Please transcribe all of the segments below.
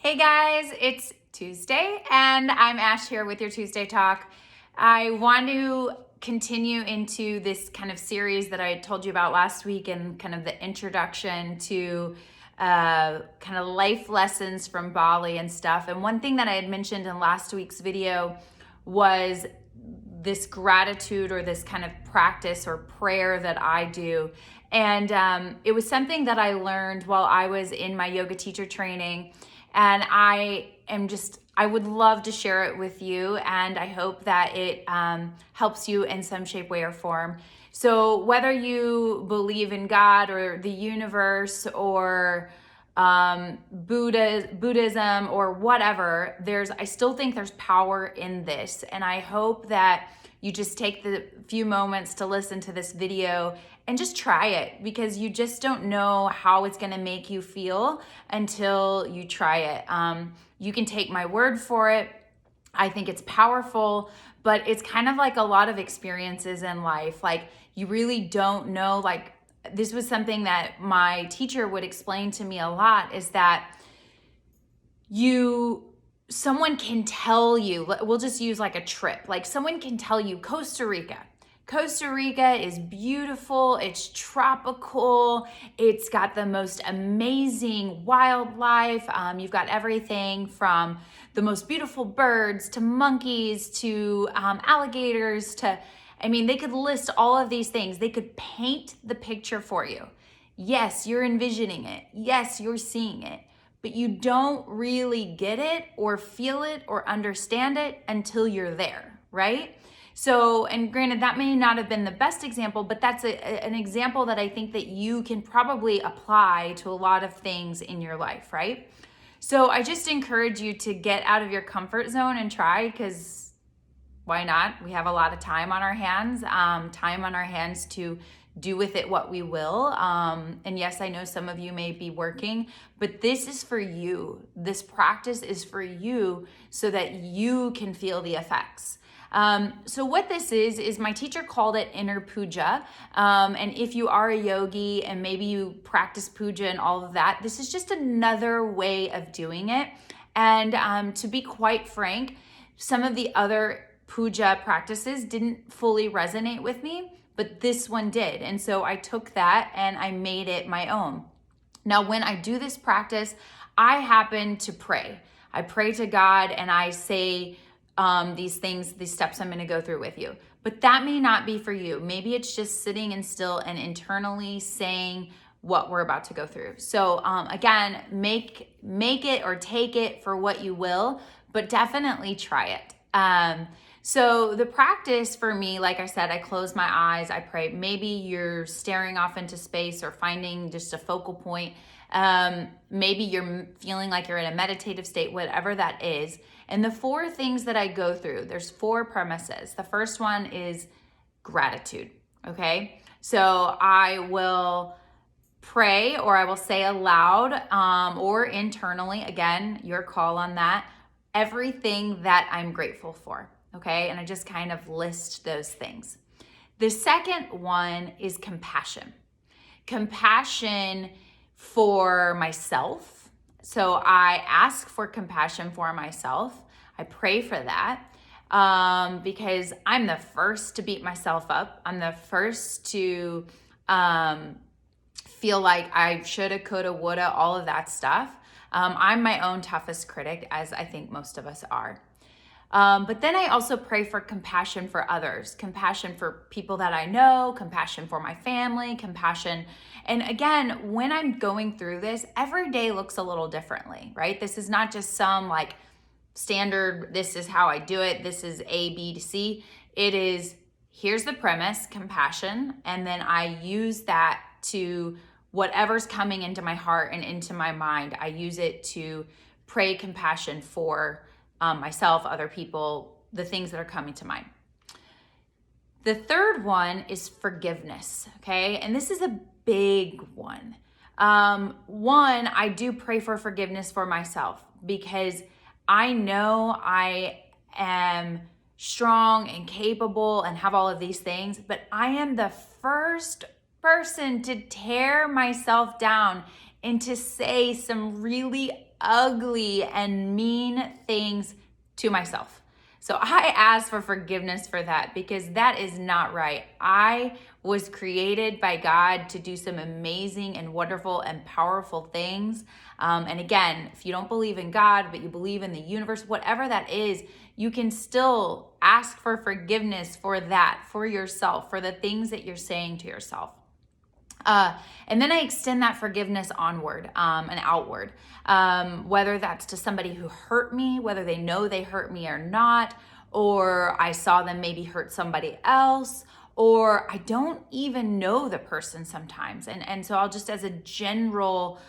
Hey guys, it's Tuesday and I'm Ash here with your Tuesday Talk. I want to continue into this kind of series that I told you about last week and kind of the introduction to kind of life lessons from Bali and stuff. And one thing that I had mentioned in last week's video was this gratitude or this kind of practice or prayer that I do. And it was something that I learned while I was in my yoga teacher training. And I would love to share it with you, and I hope that it helps you in some shape, way, or form. So whether you believe in God or the universe or Buddhism or whatever, I still think there's power in this. And I hope that you just take the few moments to listen to this video and just try it, because you just don't know how it's gonna make you feel until you try it. You can take my word for it. I think it's powerful, but it's kind of like a lot of experiences in life. Like, you really don't know, like, this was something that my teacher would explain to me a lot, is that someone can tell you, we'll just use like a trip, like someone can tell you Costa Rica is beautiful, it's tropical, it's got the most amazing wildlife. You've got everything from the most beautiful birds to monkeys to alligators to, they could list all of these things. They could paint the picture for you. Yes, you're envisioning it. Yes, you're seeing it. But you don't really get it or feel it or understand it until you're there, right? So, and granted, that may not have been the best example, but that's an example that I think that you can probably apply to a lot of things in your life, right? So I just encourage you to get out of your comfort zone and try, because why not? We have a lot of time on our hands to do with it what we will. And yes, I know some of you may be working, but this is for you. This practice is for you so that you can feel the effects. So what this is my teacher called it INNER PUJA. And if you are a yogi and maybe you practice puja and all of that, this is just another way of doing it. And to be quite frank, some of the other puja practices didn't fully resonate with me, but this one did. And so I took that and I made it my own. Now, when I do this practice, I happen to pray. I pray to God and I say these steps I'm going to go through with you. But that may not be for you. Maybe it's just sitting and still and internally saying what we're about to go through. So again, make it or take it for what you will, but definitely try it. So the practice for me, like I said, I close my eyes, I pray. Maybe you're staring off into space or finding just a focal point. Maybe you're feeling like you're in a meditative state, whatever that is. And the 4 things that I go through, there's 4 premises. The first one is gratitude, okay? So I will pray, or I will say aloud, or internally, again, your call on that, everything that I'm grateful for, okay? And I just kind of list those things. The second one is compassion. Compassion for myself. So I ask for compassion for myself. I pray for that because I'm the first to beat myself up. I'm the first to feel like I shoulda, coulda, woulda, all of that stuff. I'm my own toughest critic, as I think most of us are. But then I also pray for compassion for others, compassion for people that I know, compassion for my family, compassion. And again, when I'm going through this, every day looks a little differently, right? This is not just some like standard, this is how I do it, this is A, B to C. It is, here's the premise, compassion, and then I use that to whatever's coming into my heart and into my mind. I use it to pray compassion for myself, other people, the things that are coming to mind. The third one is forgiveness, okay? And this is a big one. One, I do pray for forgiveness for myself because I know I am strong and capable and have all of these things, but I am the first person to tear myself down and to say some really ugly and mean things to myself. So I ask for forgiveness for that, because that is not right. I was created by God to do some amazing and wonderful and powerful things. And again, if you don't believe in God, but you believe in the universe, whatever that is, you can still ask for forgiveness for that, for yourself, for the things that you're saying to yourself. And then I extend that forgiveness onward and outward, whether that's to somebody who hurt me, whether they know they hurt me or not, or I saw them maybe hurt somebody else, or I don't even know the person sometimes. And so I'll just, as a general,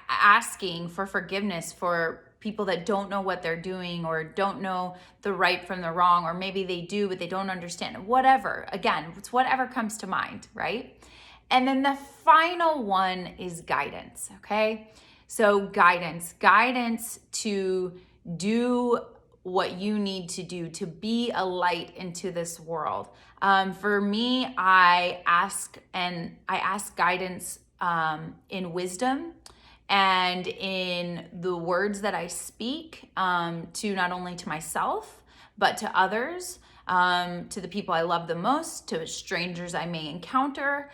asking for forgiveness for people that don't know what they're doing or don't know the right from the wrong, or maybe they do, but they don't understand. Whatever. Again, it's whatever comes to mind, right? And then the final one is guidance, okay? So guidance to do what you need to do to be a light into this world. For me, I ask guidance in wisdom and in the words that I speak, to not only to myself, but to others, to the people I love the most, to strangers I may encounter,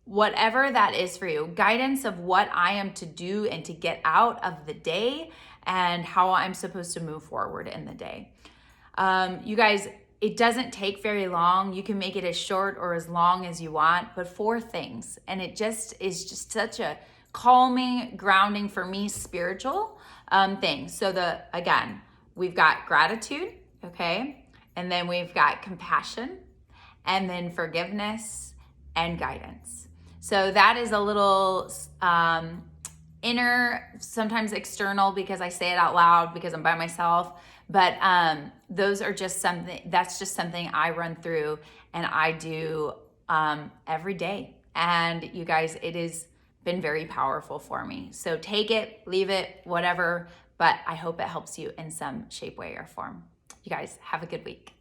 whatever that is for you. Guidance of what I am to do and to get out of the day, and how I'm supposed to move forward in the day. You guys, it doesn't take very long. You can make it as short or as long as you want, but 4 things. And it just is just such a calming, grounding, for me, spiritual thing. So again, we've got gratitude, okay? And then we've got compassion, and then forgiveness and guidance. So that is a little inner, sometimes external, because I say it out loud because I'm by myself. But those are just that's just something I run through and I do every day. And you guys, it has been very powerful for me. So take it, leave it, whatever, but I hope it helps you in some shape, way, or form. You guys have a good week.